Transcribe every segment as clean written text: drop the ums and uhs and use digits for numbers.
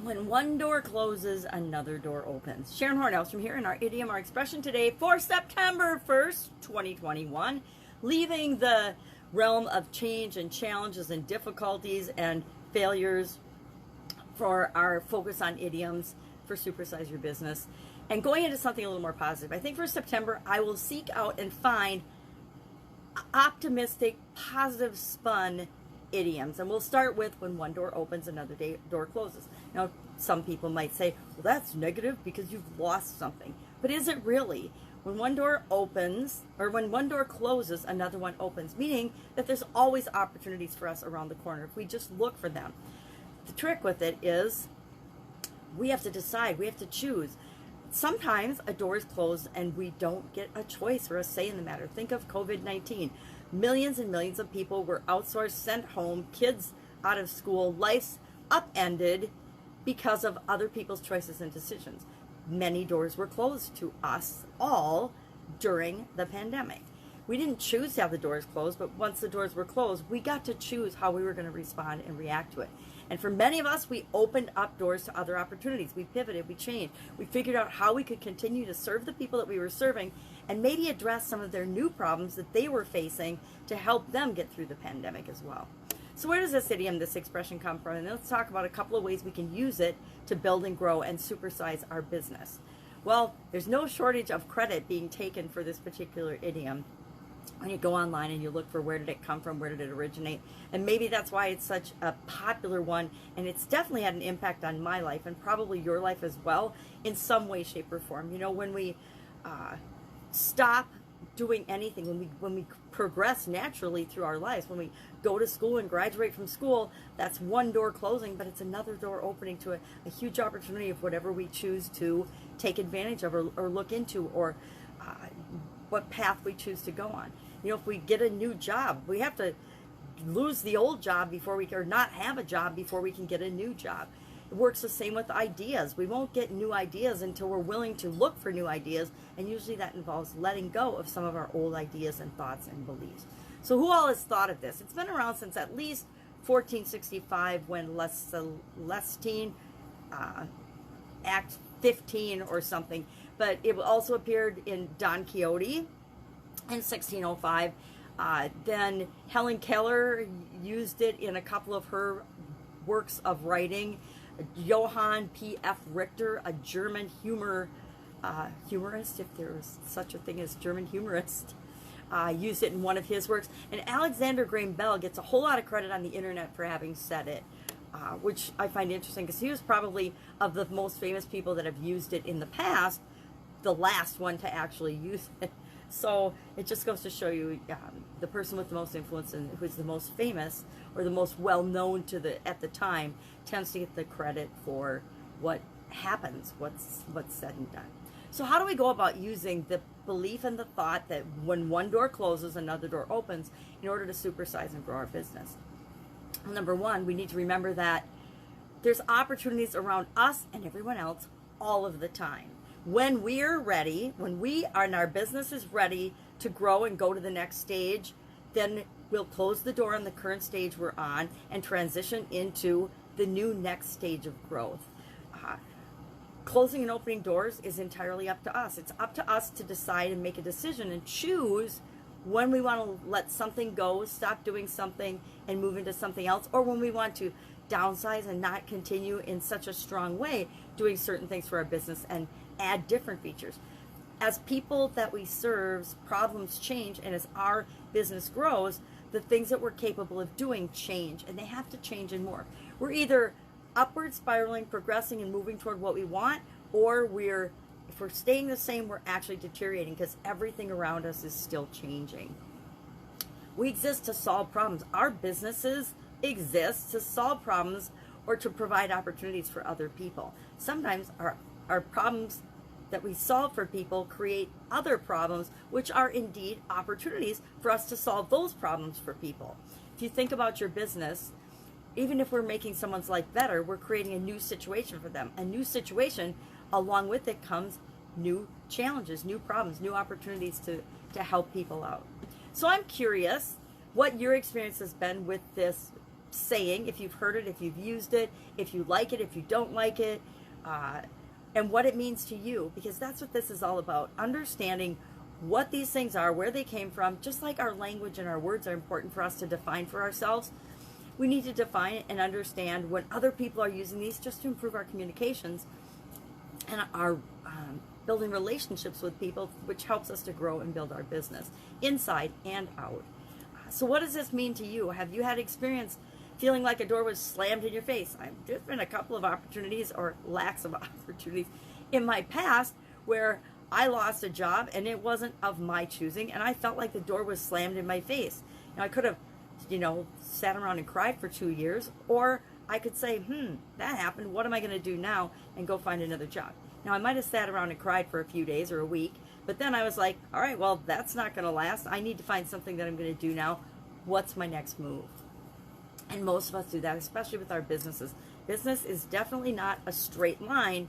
When one door closes, another door opens. Sharon Horne-Ellstrom here in our idiom, our expression today for September 1st, 2021, leaving the realm of change and challenges and difficulties and failures for our focus on idioms for Supersize Your Business and going into something a little more positive. I think for September, I will seek out and find optimistic, positive spun idioms. And we'll start with when one door opens, another door closes. Now, some people might say, well, that's negative because you've lost something. But is it really? When one door opens, or when one door closes, another one opens, meaning that there's always opportunities for us around the corner if we just look for them. The trick with it is we have to decide, we have to choose. Sometimes a door is closed and we don't get a choice or a say in the matter. Think of COVID-19. Millions and millions of people were outsourced, sent home, kids out of school, life's upended because of other people's choices and decisions. Many doors were closed to us all during the pandemic. We didn't choose to have the doors closed, but once the doors were closed, we got to choose how we were going to respond and react to it. And for many of us, we opened up doors to other opportunities. We pivoted, we changed. We figured out how we could continue to serve the people that we were serving and maybe address some of their new problems that they were facing to help them get through the pandemic as well. So where does this idiom, this expression come from? And let's talk about a couple of ways we can use it to build and grow and supersize our business. Well, there's no shortage of credit being taken for this particular idiom when you go online and you look for where did it come from, where did it originate, and maybe that's why it's such a popular one, and it's definitely had an impact on my life and probably your life as well in some way, shape, or form. You know, when we stop doing anything, when we progress naturally through our lives, when we go to school and graduate from school, that's one door closing, but it's another door opening to a huge opportunity of whatever we choose to take advantage of or look into, or what path we choose to go on. You know, if we get a new job, we have to lose the old job before we can, or not have a job before we can get a new job. It works the same with ideas. We won't get new ideas until we're willing to look for new ideas, and usually that involves letting go of some of our old ideas and thoughts and beliefs. So who all has thought of this? It's been around since at least 1465 when Celestine, Act 15 or something, but it also appeared in Don Quixote in 1605. Then Helen Keller used it in a couple of her works of writing. Johann P.F. Richter, a German humorist, if there was such a thing as German humorist, used it in one of his works. And Alexander Graham Bell gets a whole lot of credit on the internet for having said it, which I find interesting because he was probably of the most famous people that have used it in the past, the last one to actually use it. So it just goes to show you the person with the most influence and who's the most famous or the most well-known at the time tends to get the credit for what happens, what's said and done. So how do we go about using the belief and the thought that when one door closes, another door opens in order to supersize and grow our business? Well, number one, we need to remember that there's opportunities around us and everyone else all of the time. When we're ready, and our business is ready to grow and go to the next stage, then we'll close the door on the current stage we're on and transition into the new next stage of growth. Closing and opening doors is entirely up to us. It's up to us to decide and make a decision and choose when we want to let something go, stop doing something and move into something else, or when we want to downsize and not continue in such a strong way doing certain things for our business and add different features. As people that we serve, problems change, and as our business grows, the things that we're capable of doing change, and they have to change and more. We're either upward spiraling, progressing, and moving toward what we want, or if we're staying the same, we're actually deteriorating because everything around us is still changing. We exist to solve problems. Our businesses exist to solve problems or to provide opportunities for other people. Sometimes our problems that we solve for people create other problems, which are indeed opportunities for us to solve those problems for people. If you think about your business, even if we're making someone's life better, we're creating a new situation for them. A new situation, along with it comes new challenges, new problems, new opportunities to help people out. So I'm curious what your experience has been with this saying, if you've heard it, if you've used it, if you like it, if you don't like it, and what it means to you, because that's what this is all about. Understanding what these things are, where they came from. Just like our language and our words are important for us to define for ourselves, we need to define it and understand when other people are using these, just to improve our communications and our building relationships with people, which helps us to grow and build our business inside and out. So what does this mean to you? Have you had experience feeling like a door was slammed in your face? There's been a couple of opportunities, or lacks of opportunities, in my past where I lost a job and it wasn't of my choosing, and I felt like the door was slammed in my face. Now, I could have, sat around and cried for 2 years, or I could say, that happened, what am I going to do now, and go find another job. Now, I might have sat around and cried for a few days or a week, but then I was like, all right, well, that's not going to last. I need to find something that I'm going to do now. What's my next move? And most of us do that, especially with our businesses. Business is definitely not a straight line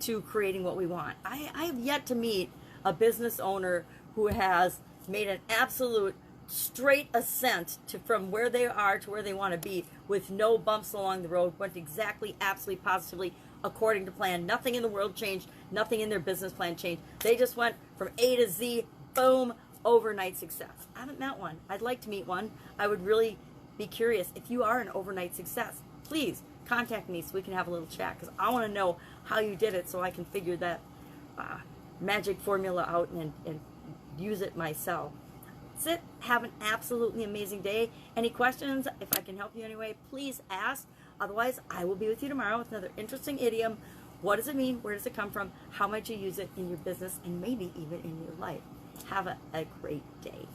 to creating what we want. I have yet to meet a business owner who has made an absolute straight ascent from where they are to where they want to be with no bumps along the road, went exactly, absolutely, positively according to plan. Nothing in the world changed. Nothing in their business plan changed. They just went from A to Z, boom, overnight success. I haven't met one. I'd like to meet one. I would really be curious. If you are an overnight success, please contact me so we can have a little chat, because I want to know how you did it so I can figure that magic formula out and use it myself. That's it. Have an absolutely amazing day. Any questions? If I can help you anyway, please ask. Otherwise, I will be with you tomorrow with another interesting idiom. What does it mean? Where does it come from? How might you use it in your business and maybe even in your life? Have a great day.